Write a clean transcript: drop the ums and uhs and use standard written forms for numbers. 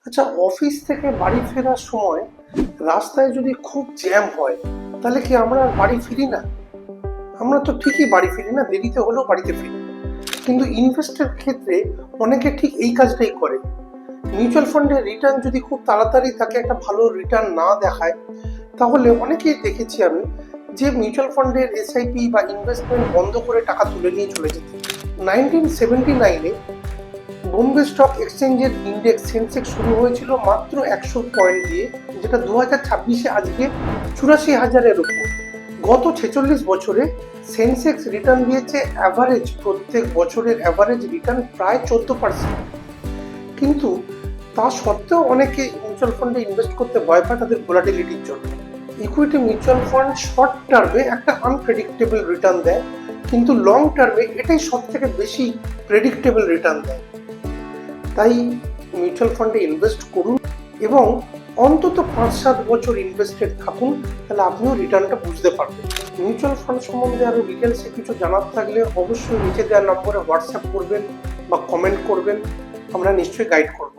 আচ্ছা, অফিস থেকে বাড়ি ফেরার সময় রাস্তায় যদি খুব জ্যাম হয়, তাহলে কি আমরা আর বাড়ি ফিরি না? আমরা তো ঠিকই বাড়ি ফিরি না, দেরিতে হলেও বাড়িতে ফিরি। কিন্তু ইনভেস্টের ক্ষেত্রে অনেকে ঠিক এই কাজটাই করে। মিউচুয়াল ফান্ডের রিটার্ন যদি খুব তাড়াতাড়ি তাকে একটা ভালো রিটার্ন না দেখায়, তাহলে অনেকেই দেখেছি আমি যে মিউচুয়াল ফান্ডের এসআইপি বা ইনভেস্টমেন্ট বন্ধ করে টাকা তুলে নিয়ে চলে যেত। 1979-এ বোম্বে স্টক এক্সচেঞ্জের ইন্ডেক্স সেন্সেক্স শুরু হয়েছিল মাত্র 100 পয়েন্ট দিয়ে, যেটা 2026-এ আজকে 84,000-এর উপর। গত 46 বছরে সেন্সেক্স রিটার্ন দিয়েছে অ্যাভারেজ, প্রত্যেক বছরের অ্যাভারেজ রিটার্ন প্রায় 14%। কিন্তু তা সত্ত্বেও অনেকে মিউচুয়াল ফান্ডে ইনভেস্ট করতে ভয় পায় তাদের ভোলাটিলিটির জন্য। ইকুইটি মিউচুয়াল ফান্ড শর্ট টার্মে একটা আনপ্রেডিক্টেবল রিটার্ন দেয়, কিন্তু লং টার্মে এটাই সব থেকে বেশি প্রেডিক্টেবল রিটার্ন দেয়। তাই মিউচুয়াল ফান্ডে ইনভেস্ট করুন এবং অন্তত 5-7 বছর ইনভেস্টেড থাকুন, তাহলে আপনিও রিটার্নটা বুঝতে পারবেন। মিউচুয়াল ফান্ড সম্বন্ধে আরও ডিটেলসে কিছু জানার থাকলে অবশ্যই নিচে দেওয়া নম্বরে হোয়াটসঅ্যাপ করবেন বা কমেন্ট করবেন, আমরা নিশ্চয়ই গাইড করব।